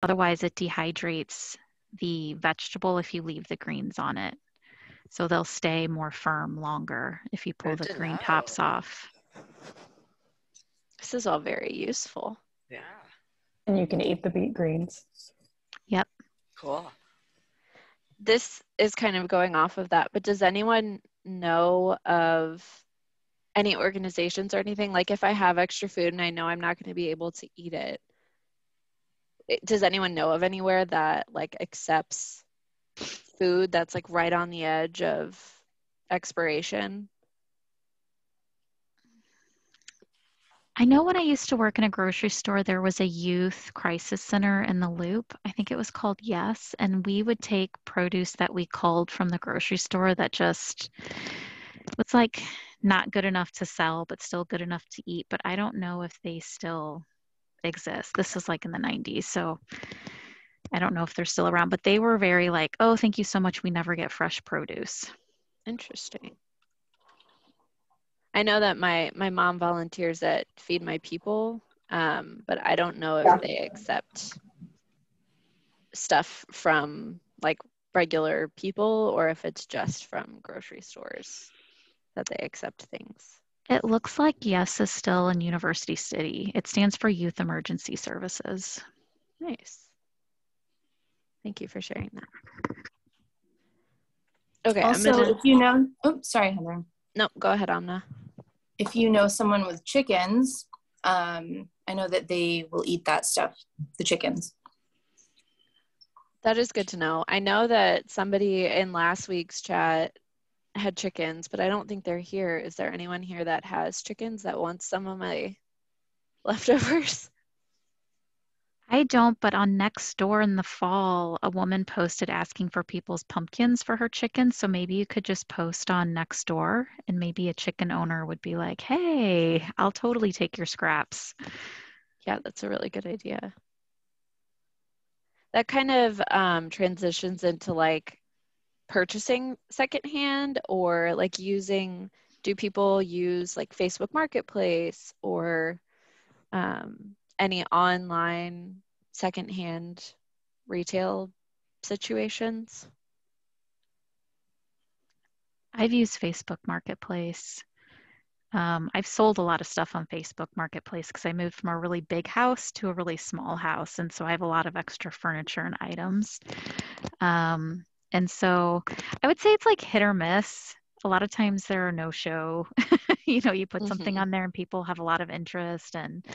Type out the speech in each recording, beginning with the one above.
Otherwise, it dehydrates the vegetable if you leave the greens on it. So they'll stay more firm longer if you pull Good the to green know. tops off. This is all very useful. Yeah. And you can eat the beet greens. Yep. Cool. This is kind of going off of that, but does anyone know of any organizations or anything? Like if I have extra food and I know I'm not going to be able to eat it, does anyone know of anywhere that like accepts food that's like right on the edge of expiration? I know when I used to work in a grocery store, there was a youth crisis center in the Loop. I think it was called Yes. And we would take produce that we culled from the grocery store that just was like not good enough to sell, but still good enough to eat. But I don't know if they still exist. This was like in the 90s. So I don't know if they're still around, but they were very like, oh, thank you so much. We never get fresh produce. Interesting. I know that my mom volunteers at Feed My People, but I don't know if they accept stuff from like regular people or if it's just from grocery stores that they accept things. It looks like Yes is still in University City. It stands for Youth Emergency Services. Nice. Thank you for sharing that. Okay, Also, if you know, sorry, Heather. No, go ahead, Amna. If you know someone with chickens, I know that they will eat that stuff, the chickens. That is good to know. I know that somebody in last week's chat had chickens, but I don't think they're here. Is there anyone here that has chickens that wants some of my leftovers? I don't, but on Nextdoor in the fall, a woman posted asking for people's pumpkins for her chickens. So maybe you could just post on Nextdoor and maybe a chicken owner would be like, hey, I'll totally take your scraps. Yeah, that's a really good idea. That kind of transitions into like purchasing secondhand or like do people use like Facebook Marketplace or any online secondhand retail situations? I've used Facebook Marketplace. I've sold a lot of stuff on Facebook Marketplace because I moved from a really big house to a really small house. And so I have a lot of extra furniture and items. And so I would say it's like hit or miss. A lot of times there are no show. You put something on there and people have a lot of interest and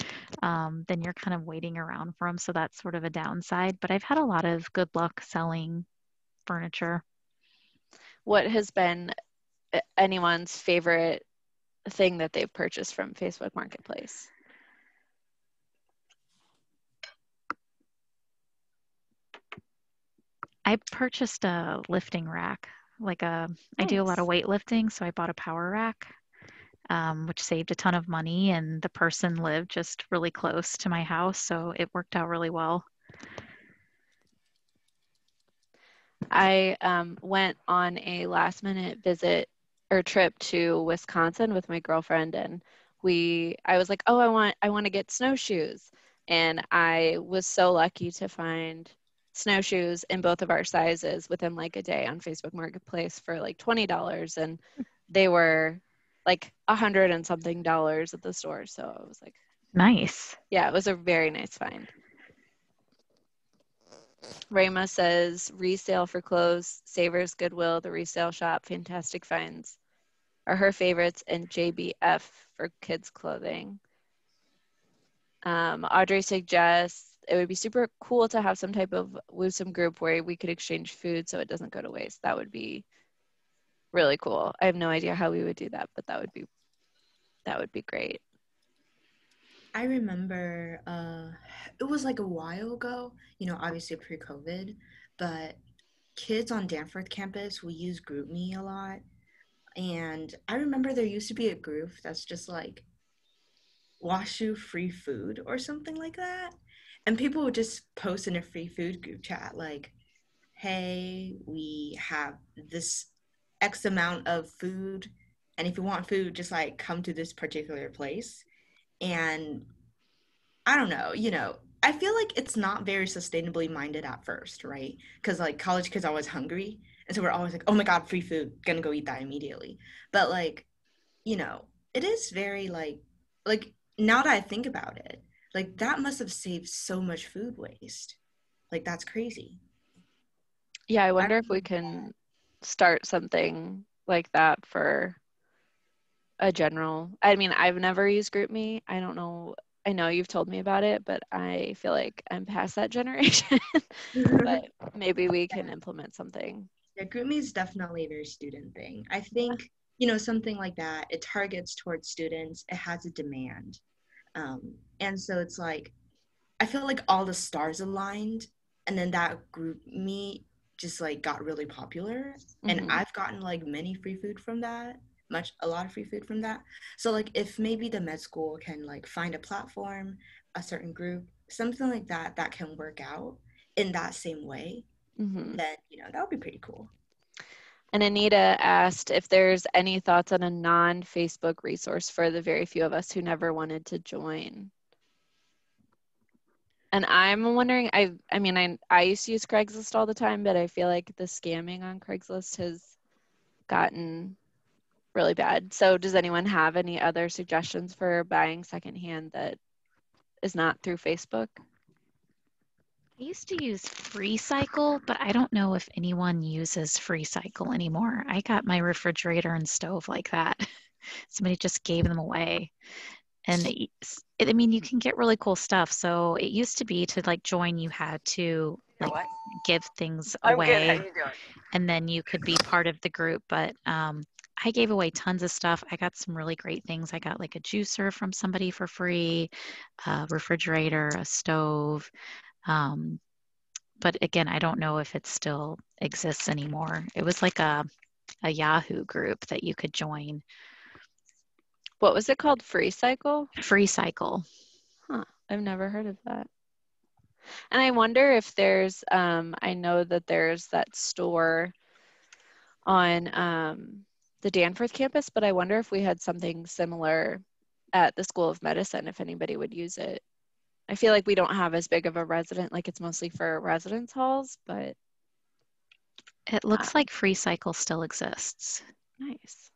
then you're kind of waiting around for them. So that's sort of a downside. But I've had a lot of good luck selling furniture. What has been anyone's favorite thing that they've purchased from Facebook Marketplace? I purchased a lifting rack. I do a lot of weightlifting, so I bought a power rack, which saved a ton of money, and the person lived just really close to my house, so it worked out really well. I went on a last minute visit or trip to Wisconsin with my girlfriend, and I was like, oh, I want to get snowshoes. And I was so lucky to find snowshoes in both of our sizes within like a day on Facebook Marketplace for like $20. And they were like $100 and something at the store. So I was like, nice. Yeah, it was a very nice find. Rayma says resale for clothes, Savers, Goodwill, the resale shop, fantastic finds are her favorites, and JBF for kids clothing. Audrey suggests it would be super cool to have some type of WooSome group where we could exchange food so it doesn't go to waste. That would be really cool. I have no idea how we would do that, but that would be great. I remember it was like a while ago, obviously pre-COVID, but kids on Danforth campus, we use GroupMe a lot. And I remember there used to be a group that's just like WashU free food or something like that. And people would just post in a free food group chat like, hey, we have this X amount of food. And if you want food, just like come to this particular place. And I don't know, I feel like it's not very sustainably minded at first, right? Because like college kids are always hungry. And so we're always like, oh my God, free food, gonna go eat that immediately. But like, you know, it is very like now that I think about it, like that must have saved so much food waste. Like that's crazy. Yeah, I I wonder if we remember can start something like that for a general. I mean, I've never used GroupMe. I don't know. I know you've told me about it, but I feel like I'm past that generation. that. But maybe we can implement something. Yeah, GroupMe is definitely a very student thing. I think, something like that, it targets towards students, it has a demand. And so it's like, I feel like all the stars aligned, and then that GroupMe just like got really popular. And Hmm. I've gotten like many free food from that, a lot of free food from that. So like if maybe the med school can like find a platform, a certain group, something like that that can work out in that same way, Hmm. then that would be pretty cool. And Anita asked if there's any thoughts on a non-Facebook resource for the very few of us who never wanted to join. And I'm wondering, I mean, I used to use Craigslist all the time, but I feel like the scamming on Craigslist has gotten really bad. So does anyone have any other suggestions for buying secondhand that is not through Facebook? I used to use FreeCycle, but I don't know if anyone uses FreeCycle anymore. I got my refrigerator and stove like that. Somebody just gave them away. And I mean, you can get really cool stuff. So it used to be to like join, you had to like give things away, and then you could be part of the group. But I gave away tons of stuff. I got some really great things. I got like a juicer from somebody for free, a refrigerator, a stove. Um, but again, I don't know if it still exists anymore. It was like a Yahoo group that you could join. What was it called? Free Cycle? FreeCycle. Huh, I've never heard of that. And I wonder if there's, I know that there's that store on the Danforth campus, but I wonder if we had something similar at the School of Medicine, if anybody would use it. I feel like we don't have as big of a resident, like it's mostly for residence halls, but It looks like FreeCycle still exists. nice.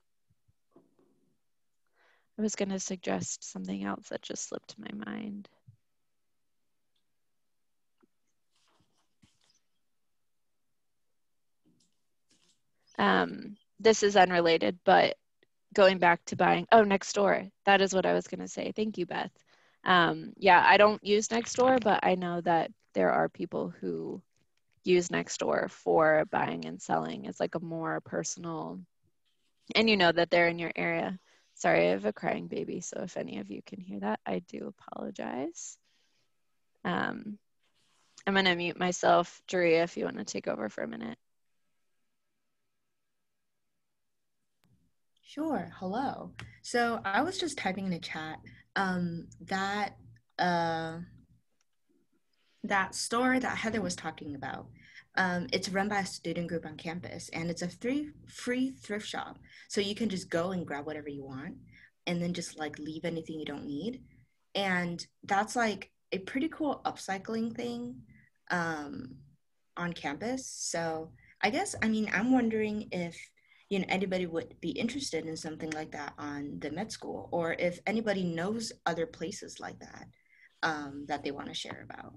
I was going to suggest something else that just slipped my mind. This is unrelated, but going back to buying, oh, Nextdoor. That is what I was going to say. Thank you, Beth. Yeah, I don't use Nextdoor, but I know that there are people who use Nextdoor for buying and selling. It's like a more personal, and you know that they're in your area. Sorry, I have a crying baby, so if any of you can hear that, I do apologize. I'm going to mute myself. Juria, if you want to take over for a minute. Sure. Hello. So I was just typing in a chat that uh, that store that Heather was talking about. It's run by a student group on campus, and it's a free thrift shop. So you can just go and grab whatever you want, and then just like leave anything you don't need. And that's like a pretty cool upcycling thing um, on campus. So I guess, I mean, I'm wondering if anybody would be interested in something like that on the med school, or if anybody knows other places like that that they want to share about.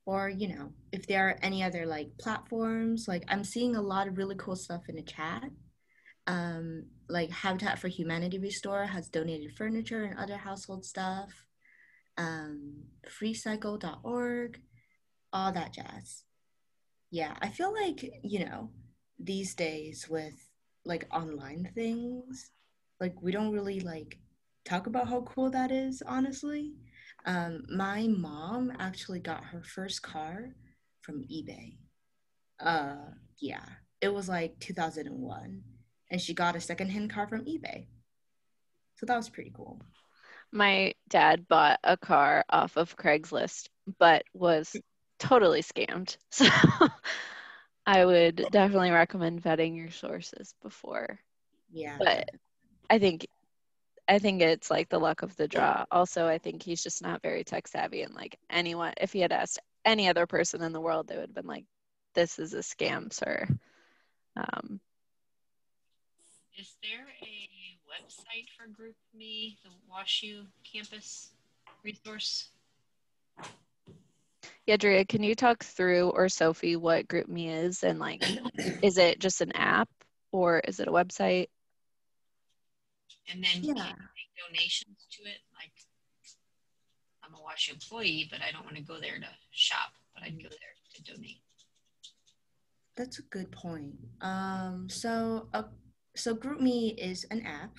Or if there are any other like platforms, like I'm seeing a lot of really cool stuff in the chat. Like Habitat for Humanity Restore has donated furniture and other household stuff. Freecycle.org, all that jazz. Yeah, I feel like these days with like online things, like we don't really like talk about how cool that is, honestly. My mom actually got her first car from eBay. Yeah, it was like 2001, and she got a secondhand car from eBay. So that was pretty cool. My dad bought a car off of Craigslist, but was totally scammed. So I would definitely recommend vetting your sources before. Yeah, But definitely. I think it's like the luck of the draw. Also, I think he's just not very tech savvy, and like anyone, if he had asked any other person in the world, they would have been like, "This is a scam, sir." Um, Is there a website for GroupMe, the WashU campus resource? yeah, Drea, can you talk through, or Sophie, what GroupMe is, and like, is it just an app or is it a website? And then Yeah. can you make donations to it? Like, I'm a WashU employee, but I don't want to go there to shop, but I'd go there to donate. That's a good point. So GroupMe is an app,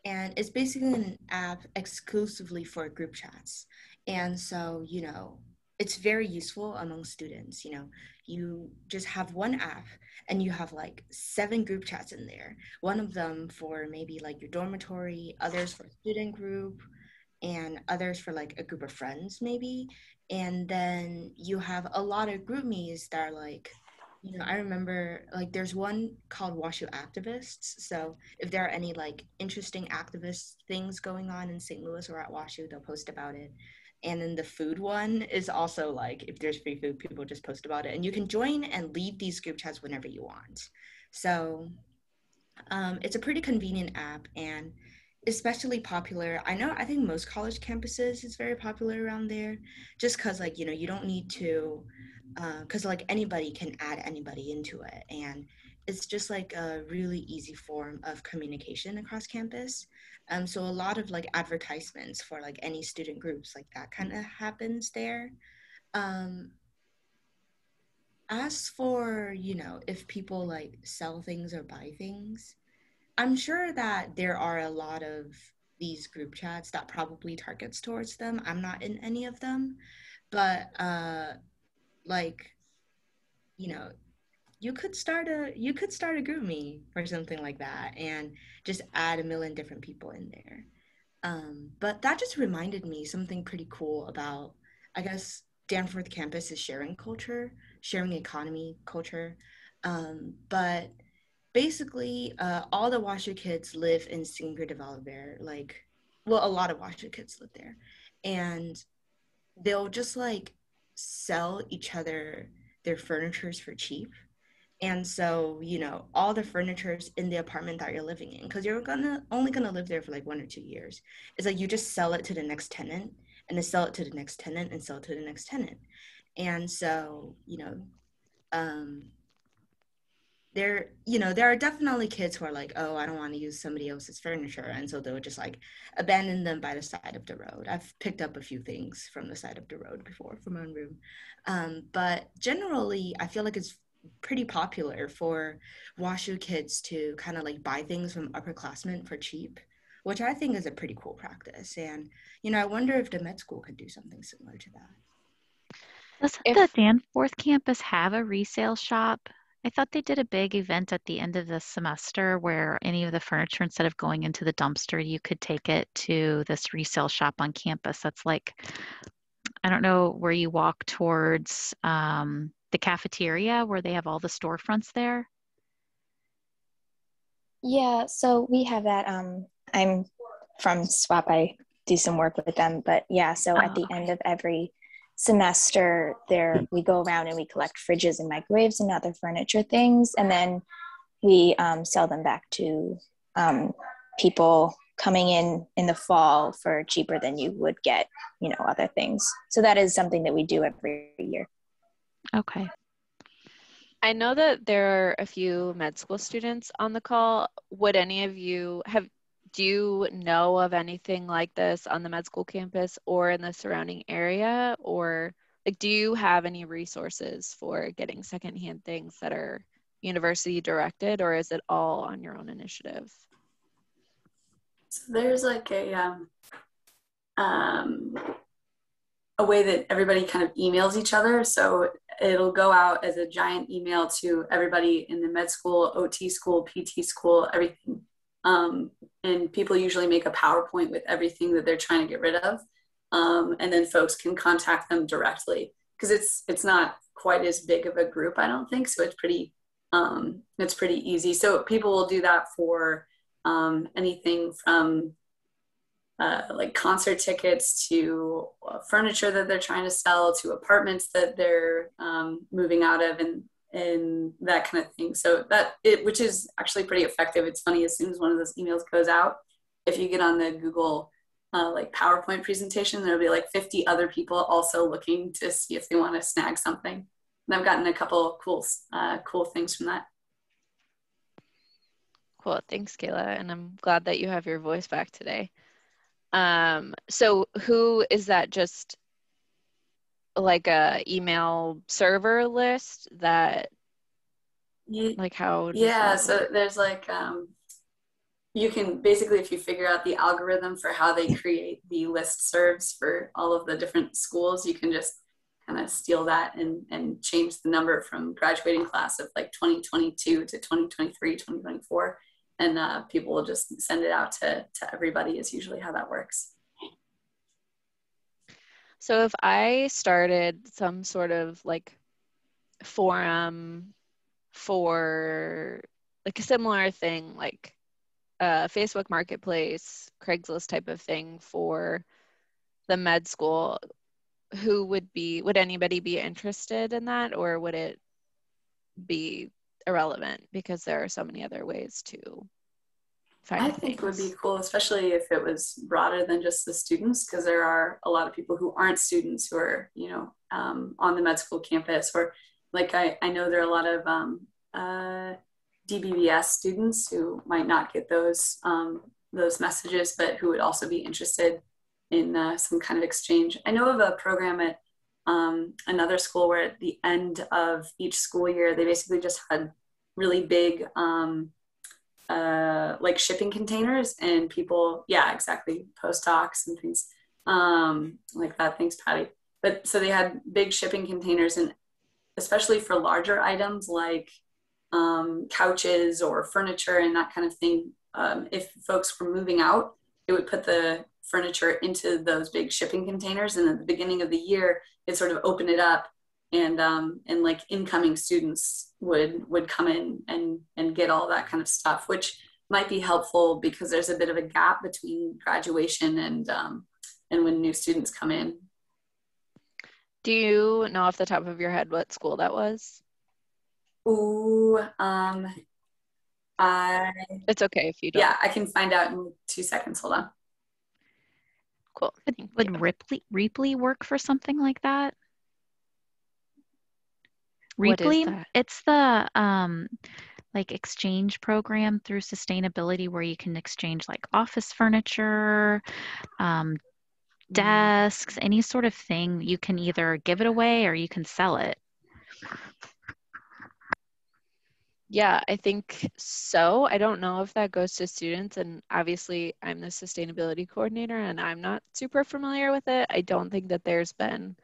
and it's basically an app exclusively for group chats. And so, it's very useful among students. You just have one app and you have like 7 group chats in there. One of them for maybe like your dormitory, others for student group, and others for like a group of friends maybe. And then you have a lot of group me's that are like, I remember like there's one called WashU Activists. So if there are any like interesting activist things going on in St. Louis or at WashU, they'll post about it. And then the food one is also like, if there's free food, people just post about it. And you can join and leave these group chats whenever you want. So it's a pretty convenient app and especially popular. I think most college campuses is very popular around there, just because like you don't need to, because like anybody can add anybody into it, and it's just like a really easy form of communication across campus. So a lot of like advertisements for like any student groups like that kind of happens there. Um, as for if people like sell things or buy things, I'm sure that there are a lot of these group chats that probably targets towards them. I'm not in any of them, but like you know, you could start a group me or something like that, and just add a million different people in there. But that just reminded me something pretty cool about, I guess, Danforth campus is sharing culture, sharing economy culture, but basically, all the Washer kids live in Senior Developer. Like, well, a lot of Washer kids live there, and they'll just like sell each other their furnitures for cheap. And so, all the furnitures in the apartment that you're living in, because you're only gonna live there for like 1 or 2 years. It's like you just sell it to the next tenant, and then sell it to the next tenant, and sell it to the next tenant. And so, um, there are definitely kids who are like, oh, I don't want to use somebody else's furniture, and so they'll just like abandon them by the side of the road. I've picked up a few things from the side of the road before from my room, but generally I feel like it's pretty popular for WashU kids to kind of like buy things from upperclassmen for cheap, which I think is a pretty cool practice. And I wonder if the med school could do something similar to that. Doesn't the Danforth campus have a resale shop? I thought they did a big event at the end of the semester where any of the furniture, instead of going into the dumpster, you could take it to this resale shop on campus. That's like, I don't know, where you walk towards the cafeteria where they have all the storefronts there. Yeah, so we have that. I'm from SWAP. I do some work with them, but yeah, so at the end of every semester we go around and we collect fridges and microwaves and other furniture things, and then we sell them back to people coming in the fall for cheaper than you would get other things. So that is something that we do every year. Okay. I know that there are a few med school students on the call. Would any of you do you know of anything like this on the med school campus or in the surrounding area? Or like, do you have any resources for getting secondhand things that are university directed, or is it all on your own initiative? So there's like a way that everybody kind of emails each other. So it'll go out as a giant email to everybody in the med school, OT school, PT school, everything. And people usually make a PowerPoint with everything that they're trying to get rid of. And then folks can contact them directly, because it's not quite as big of a group, I don't think. So it's pretty easy. So people will do that for anything from like concert tickets to furniture that they're trying to sell, to apartments that they're moving out of, and that kind of thing. So which is actually pretty effective. It's funny, as soon as one of those emails goes out, if you get on the Google like PowerPoint presentation, there'll be like 50 other people also looking to see if they want to snag something. And I've gotten a couple cool things from that. Cool. Thanks, Kayla. And I'm glad that you have your voice back today. So who is that? Just like a email server list that, like, how does that so work? there's like you can basically, if you figure out the algorithm for how they create the list serves for all of the different schools, you can just kind of steal that and change the number from graduating class of like 2022 to 2023, 2024. And people will just send it out to everybody, is usually how that works. So if I started some sort of like forum for like a similar thing, like Facebook Marketplace, Craigslist type of thing for the med school, would anybody be interested in that, or would it be irrelevant because there are so many other ways to find I think things? it would be cool, especially if it was broader than just the students, because there are a lot of people who aren't students who are, on the med school campus, or like I know there are a lot of DBBS students who might not get those messages, but who would also be interested in some kind of exchange. I know of a program at another school where at the end of each school year, they basically just had really big like shipping containers, and people, yeah, exactly, postdocs and things like that. Thanks, Patty. But so they had big shipping containers, and especially for larger items like couches or furniture and that kind of thing, if folks were moving out, they would put the furniture into those big shipping containers, and at the beginning of the year, it sort of opened it up, and like incoming students would come in and get all that kind of stuff, which might be helpful because there's a bit of a gap between graduation and when new students come in. Do you know off the top of your head what school that was? Ooh, It's okay if you don't. Yeah, I can find out in 2 seconds. Hold on. Cool. Would Reaply work for something like that? What is Reaply, that? it's the like exchange program through sustainability where you can exchange like office furniture, desks, any sort of thing. You can either give it away or you can sell it. Yeah, I think so. I don't know if that goes to students, and obviously I'm the sustainability coordinator and I'm not super familiar with it. I don't think that there's been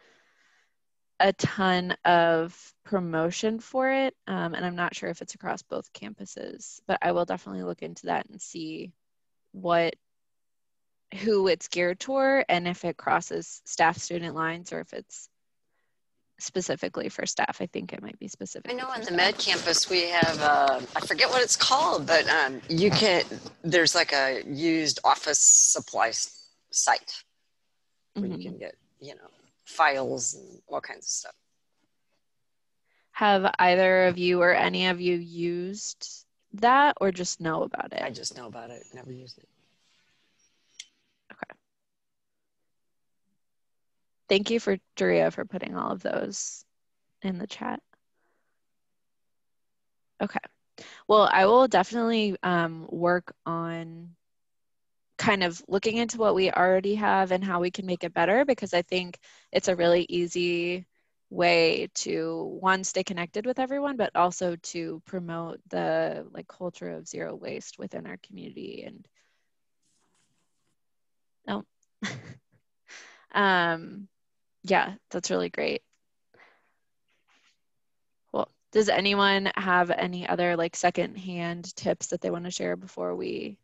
a ton of promotion for it, and I'm not sure if it's across both campuses, but I will definitely look into that and see who it's geared toward, and if it crosses staff student lines or if it's specifically for staff. I think it might be specific. I know on the med campus we have, I forget what it's called, but there's like a used office supplies site where you can get, files and all kinds of stuff. Have either of you or any of you used that, or just know about it? I just know about it, never used it. Okay. Thank you for Juria for putting all of those in the chat. Okay. Well, I will definitely work on kind of looking into what we already have and how we can make it better, because I think it's a really easy way to, one, stay connected with everyone, but also to promote the culture of zero waste within our community. And yeah, that's really great. Well, does anyone have any other secondhand tips that they want to share before we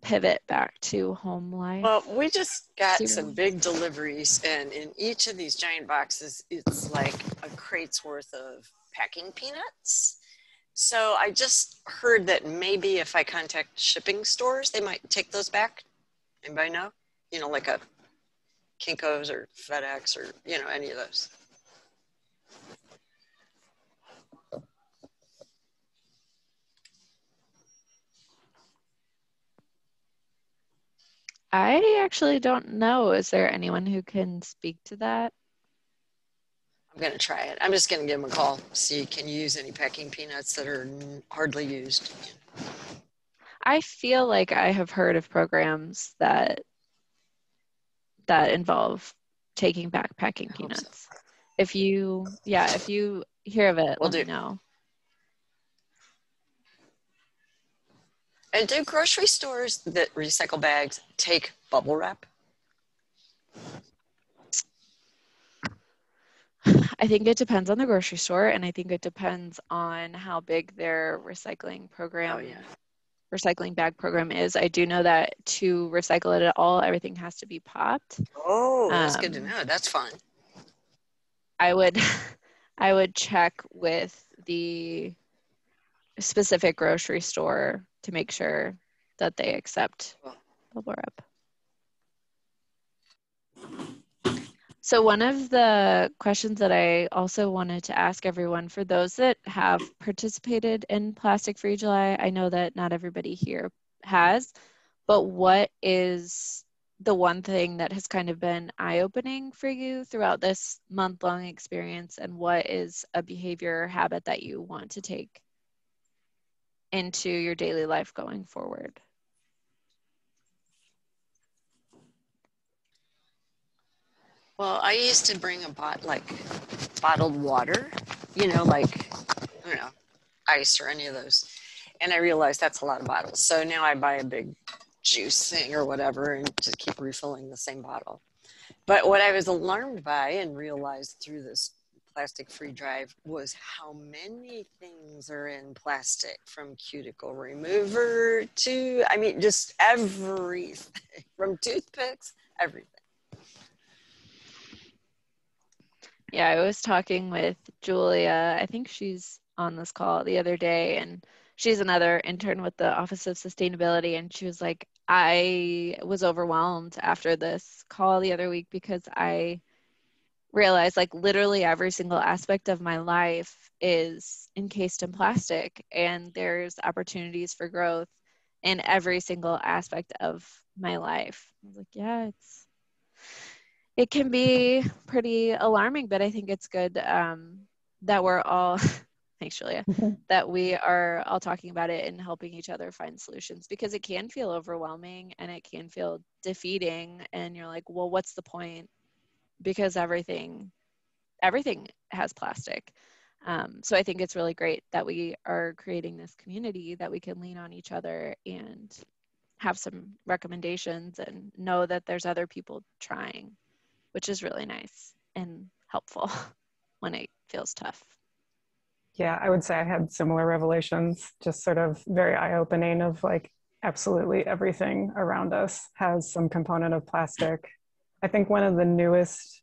pivot back to home life. Well, we just got Zero. some big deliveries, and in each of these giant boxes, it's like a crate's worth of packing peanuts. So I just heard that maybe if I contact shipping stores, they might take those back. Anybody know? You know, like a Kinko's or FedEx or, you know, any of those. I actually don't know. Is there anyone who can speak to that? I'm going to try it. I'm just going to give them a call, see, can you use any packing peanuts that are hardly used? I feel like I have heard of programs that involve taking back packing peanuts. So. If you hear of it, Will let me do. know. And do grocery stores that recycle bags take bubble wrap? I think it depends on the grocery store, and I think it depends on how big their recycling program, recycling bag program is. I do know that to recycle it at all, everything has to be popped. Oh, that's good to know. That's fun. I would check with the specific grocery store to make sure that they accept bubble wrap. So one of the questions that I also wanted to ask everyone, for those that have participated in Plastic Free July, I know that not everybody here has, but what is the one thing that has kind of been eye-opening for you throughout this month-long experience, and what is a behavior or habit that you want to take into your daily life going forward? Well, I used to bring a bottled water, you know, like, I don't know, ice or any of those. And I realized that's a lot of bottles. So now I buy a big juice thing or whatever and just keep refilling the same bottle. But what I was alarmed by and realized through this plastic free drive was how many things are in plastic, from cuticle remover to, I mean, just everything, from toothpicks, everything. Yeah, I was talking with Julia, I think she's on this call the other day, and she's another intern with the Office of Sustainability, and she was like, I was overwhelmed after this call the other week because I realized like literally every single aspect of my life is encased in plastic, and there's opportunities for growth in every single aspect of my life. I was like, yeah, it can be pretty alarming, but I think it's good that we're all, thanks Julia, that we are all talking about it and helping each other find solutions, because it can feel overwhelming and it can feel defeating, and you're like, well, what's the point? Because everything has plastic. So I think it's really great that we are creating this community that we can lean on each other and have some recommendations and know that there's other people trying, which is really nice and helpful when it feels tough. Yeah, I would say I had similar revelations, just sort of very eye-opening of like absolutely everything around us has some component of plastic. I think one of the newest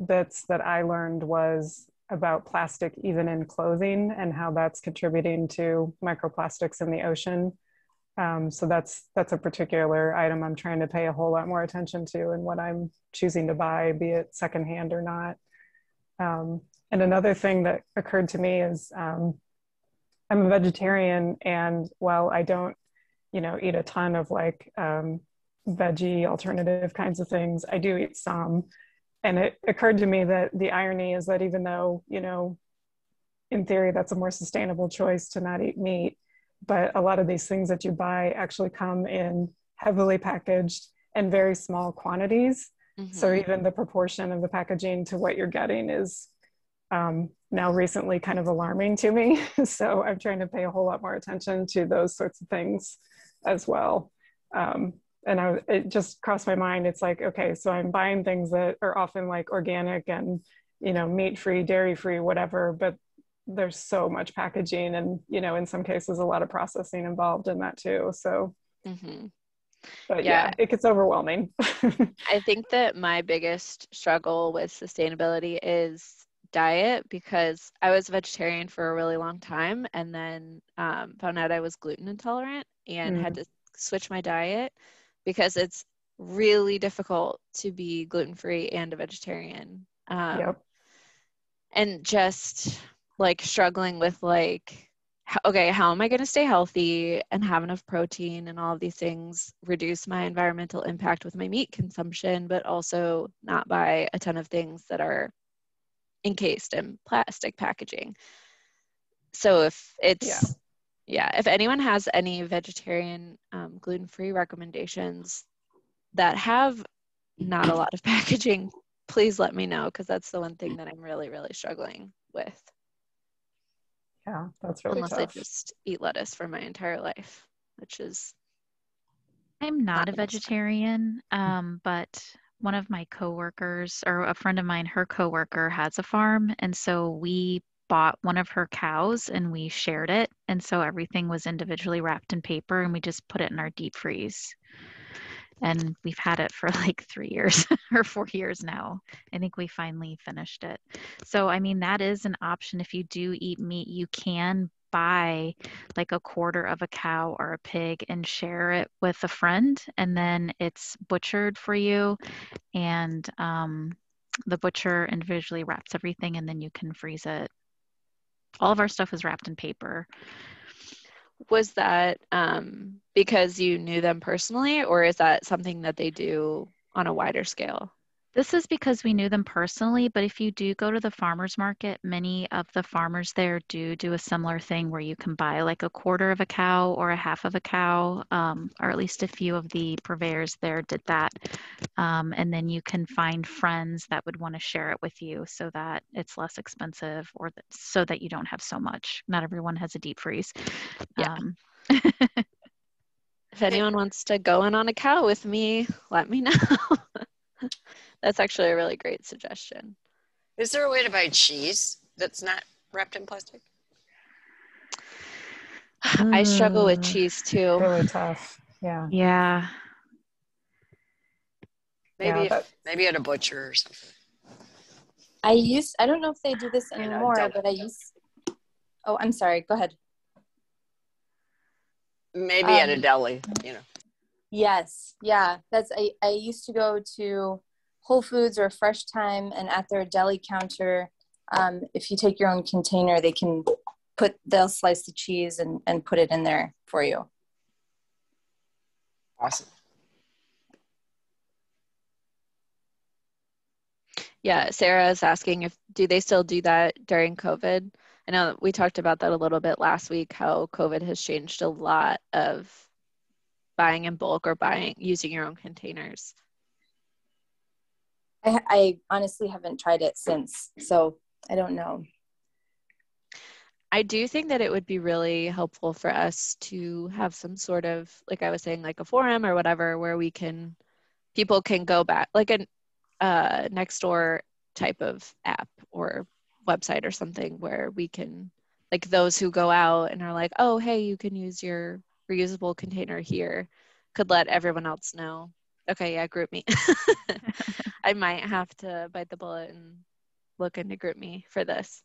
bits that I learned was about plastic even in clothing and how that's contributing to microplastics in the ocean. So that's a particular item I'm trying to pay a whole lot more attention to in what I'm choosing to buy, be it secondhand or not. And another thing that occurred to me is I'm a vegetarian, and while I don't, eat a ton of like veggie alternative kinds of things, I do eat some. And it occurred to me that the irony is that even though, in theory, that's a more sustainable choice to not eat meat, but a lot of these things that you buy actually come in heavily packaged and very small quantities. Mm-hmm. So even the proportion of the packaging to what you're getting is now recently kind of alarming to me. So I'm trying to pay a whole lot more attention to those sorts of things as well. And it just crossed my mind. It's like, okay, so I'm buying things that are often like organic and, meat-free, dairy-free, whatever, but there's so much packaging and, in some cases, a lot of processing involved in that too. So Mm-hmm. But Yeah. yeah, it gets overwhelming. I think that my biggest struggle with sustainability is diet, because I was a vegetarian for a really long time and then found out I was gluten intolerant and had to switch my diet, because it's really difficult to be gluten-free and a vegetarian. Yep. And just like struggling with like, okay, how am I going to stay healthy and have enough protein and all of these things, reduce my environmental impact with my meat consumption, but also not buy a ton of things that are encased in plastic packaging. So if it's, if anyone has any vegetarian gluten-free recommendations that have not a lot of packaging, please let me know, because that's the one thing that I'm really, really struggling with. Yeah, that's really Unless tough. I just eat lettuce for my entire life, which is. I'm not a vegetarian, but one of my coworkers, or a friend of mine, her coworker has a farm, and so we bought one of her cows and we shared it, and so everything was individually wrapped in paper, and we just put it in our deep freeze. And we've had it for like 3 years or 4 years now. I think we finally finished it. So, I mean, that is an option. If you do eat meat, you can buy like a quarter of a cow or a pig and share it with a friend, and then it's butchered for you, and the butcher individually wraps everything, and then you can freeze it. All of our stuff is wrapped in paper. Was that because you knew them personally, or is that something that they do on a wider scale? This is because we knew them personally, but if you do go to the farmer's market, many of the farmers there do a similar thing where you can buy like a quarter of a cow or a half of a cow, or at least a few of the purveyors there did that. And then you can find friends that would want to share it with you so that it's less expensive, or so that you don't have so much. Not everyone has a deep freeze. Yeah. If anyone wants to go in on a cow with me, let me know. That's actually a really great suggestion. Is there a way to buy cheese that's not wrapped in plastic? I struggle with cheese too. Really tough. Yeah. Yeah. Maybe maybe at a butcher or something. I don't know if they do this anymore, but oh, I'm sorry. Go ahead. Maybe at a deli, you know. Yes. Yeah. I used to go to Whole Foods or Fresh Time, and at their deli counter, if you take your own container, they'll slice the cheese and put it in there for you. Awesome. Yeah, Sarah is asking do they still do that during COVID? I know we talked about that a little bit last week, how COVID has changed a lot of buying in bulk or using your own containers. I honestly haven't tried it since, so I don't know. I do think that it would be really helpful for us to have some sort of, like I was saying, like a forum or whatever, where people can go back, like a Nextdoor type of app or website or something, where we can, like, those who go out and are like, oh, hey, you can use your reusable container here, could let everyone else know. Okay, yeah, group me. I might have to bite the bullet and look into group me for this.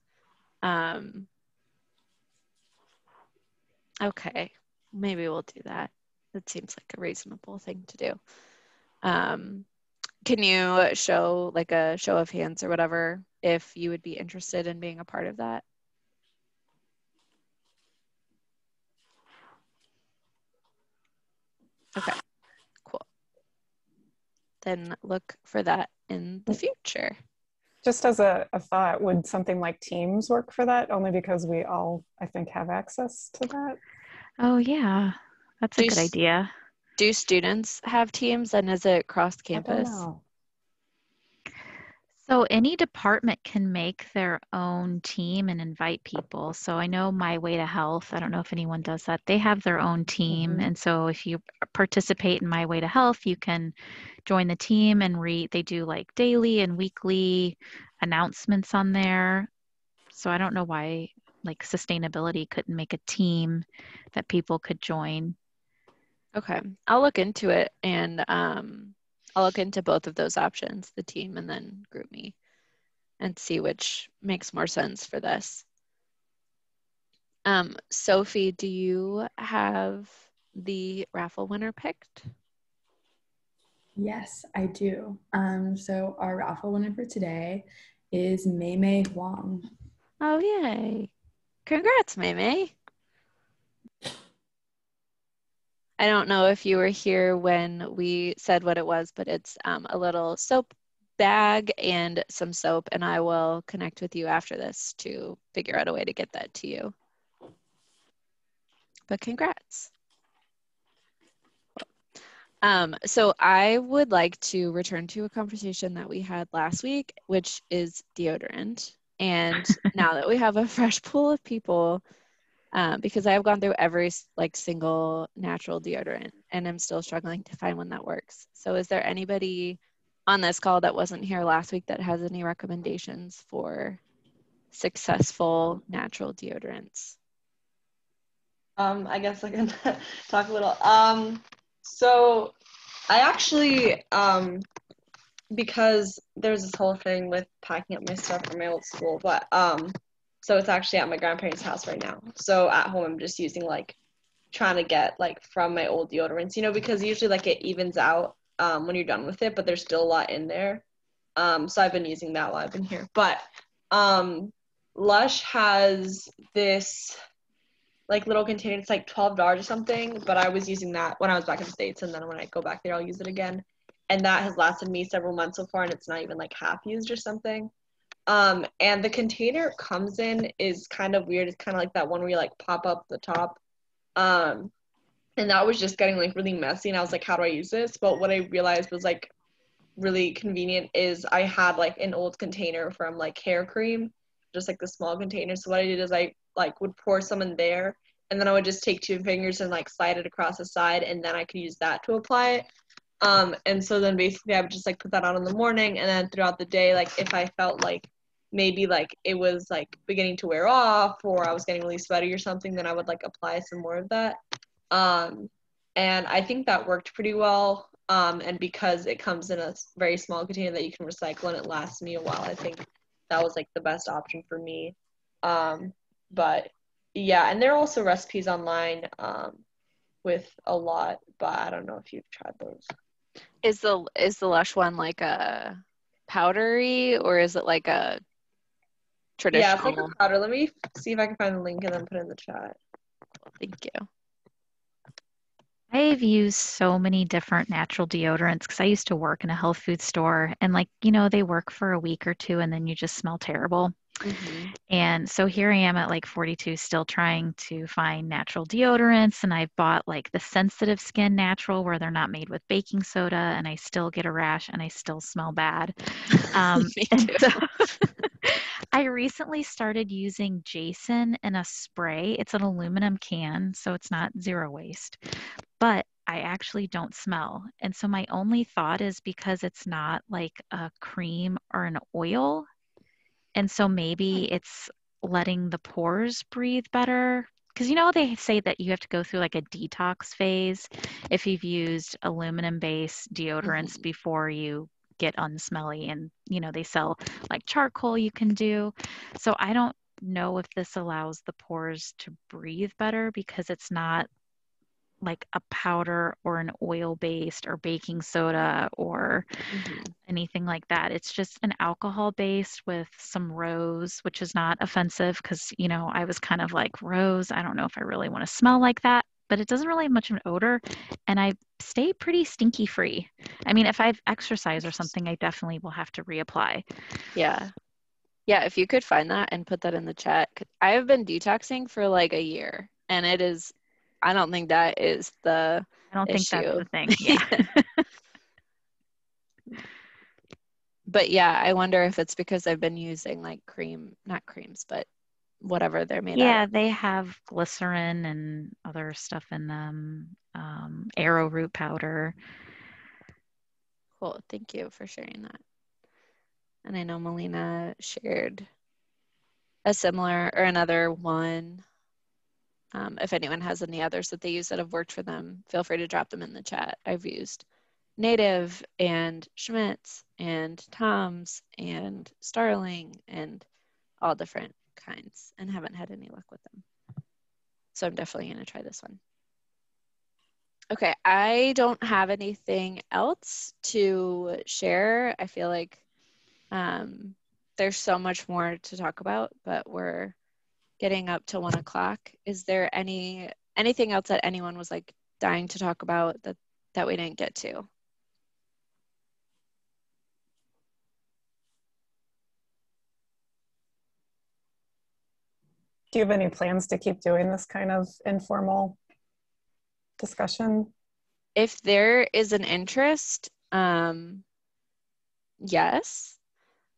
Okay, maybe we'll do that. That seems like a reasonable thing to do. Can you show like a show of hands or whatever if you would be interested in being a part of that? Okay, cool. Then look for that in the future. Just as a thought, would something like Teams work for that? Only because we all, I think, have access to that. Oh, yeah. That's a good idea. Do students have Teams, and is it cross campus? I don't know. So any department can make their own team and invite people. So I know My Way to Health, I don't know if anyone does that. They have their own team. Mm-hmm. And so if you participate in My Way to Health, you can join the team and they do like daily and weekly announcements on there. So I don't know why like sustainability couldn't make a team that people could join. Okay. I'll look into it, and I'll look into both of those options, the team and then group me, and see which makes more sense for this. Sophie, do you have the raffle winner picked? Yes, I do. So our raffle winner for today is Mei Mei Huang. Oh, yay. Congrats, Mei. I don't know if you were here when we said what it was, but it's a little soap bag and some soap, and I will connect with you after this to figure out a way to get that to you. But congrats. So I would like to return to a conversation that we had last week, which is deodorant. And now that we have a fresh pool of people, because I have gone through every single natural deodorant and I'm still struggling to find one that works. So is there anybody on this call that wasn't here last week that has any recommendations for successful natural deodorants? I guess I can talk a little. So I actually, because there's this whole thing with packing up my stuff from my old school, but so it's actually at my grandparents' house right now. So at home, I'm just using trying to get from my old deodorants, because usually it evens out when you're done with it, but there's still a lot in there. So I've been using that while I've been here. But Lush has this little container. It's $12 or something, but I was using that when I was back in the States, and then when I go back there, I'll use it again. And that has lasted me several months so far, and it's not even half used or something. And the container it comes in is kind of weird. It's kind of like that one where you pop up the top. And that was just getting really messy, and I was like, how do I use this? But what I realized was really convenient is I had an old container from hair cream, just the small container. So what I did is I would pour some in there, and then I would just take 2 fingers and slide it across the side, and then I could use that to apply it. And so then basically I would just put that on in the morning, and then throughout the day, if I felt maybe it was beginning to wear off, or I was getting really sweaty or something, then I would apply some more of that. And I think that worked pretty well. And because it comes in a very small container that you can recycle and it lasts me a while, I think that was the best option for me. But yeah, and there are also recipes online with a lot, but I don't know if you've tried those. Is the Lush one a powdery, or is it a traditional? Yeah, it's a powder. Let me see if I can find the link and then put it in the chat. Thank you. I've used so many different natural deodorants because I used to work in a health food store, and they work for a week or two and then you just smell terrible. Mm-hmm. And so here I am at 42, still trying to find natural deodorants, and I've bought the sensitive skin natural where they're not made with baking soda, and I still get a rash and I still smell bad. Me too. So I recently started using Jason in a spray. It's an aluminum can, so it's not zero waste, but I actually don't smell. And so my only thought is because it's not a cream or an oil, and so maybe it's letting the pores breathe better. Because they say that you have to go through a detox phase if you've used aluminum-based deodorants before you get unsmelly. And, they sell charcoal you can do. So I don't know if this allows the pores to breathe better because it's not a powder or an oil-based or baking soda or anything like that. It's just an alcohol based with some rose, which is not offensive because, I was kind of rose, I don't know if I really want to smell like that, but it doesn't really have much of an odor, and I stay pretty stinky free. I mean, if I've exercised or something, I definitely will have to reapply. Yeah. Yeah, if you could find that and put that in the chat. I have been detoxing for a year, and I don't think that is the I don't think issue. that's the thing. Yeah. But yeah, I wonder if it's because I've been using not creams, but whatever they're made Yeah, out. they have glycerin and other stuff in them, arrowroot powder. Cool. Thank you for sharing that. And I know Melina shared a similar or another one. If anyone has any others that they use that have worked for them, feel free to drop them in the chat. I've used Native and Schmitz and Tom's and Starling and all different kinds and haven't had any luck with them. So I'm definitely going to try this one. Okay, I don't have anything else to share. I feel like there's so much more to talk about, but we're getting up to 1 o'clock. Is there anything else that anyone was like dying to talk about that we didn't get to? Do you have any plans to keep doing this kind of informal discussion? If there is an interest, yes.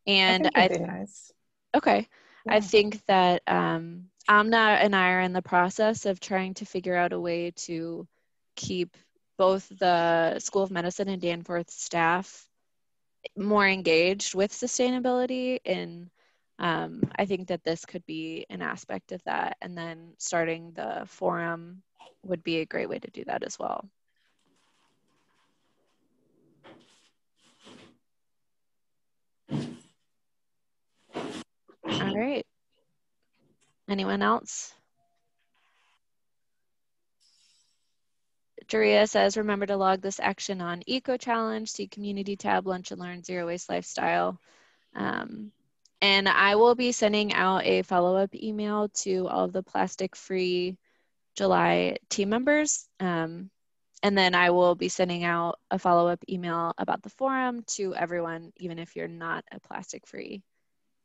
And I think it'd be nice. Okay. Yeah. I think that Amna and I are in the process of trying to figure out a way to keep both the School of Medicine and Danforth staff more engaged with sustainability. And I think that this could be an aspect of that. And then starting the forum would be a great way to do that as well. All right. Anyone else? Daria says, remember to log this action on Ecochallenge, see community tab, lunch and learn, zero waste lifestyle. And I will be sending out a follow-up email to all of the Plastic Free July team members. And then I will be sending out a follow-up email about the forum to everyone, even if you're not a Plastic Free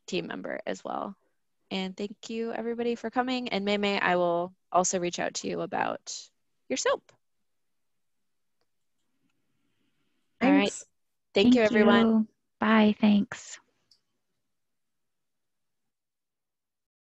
team member as well. And thank you everybody for coming. And May, I will also reach out to you about your soap. Thanks. All right. Thank you, everyone. Bye. Thanks.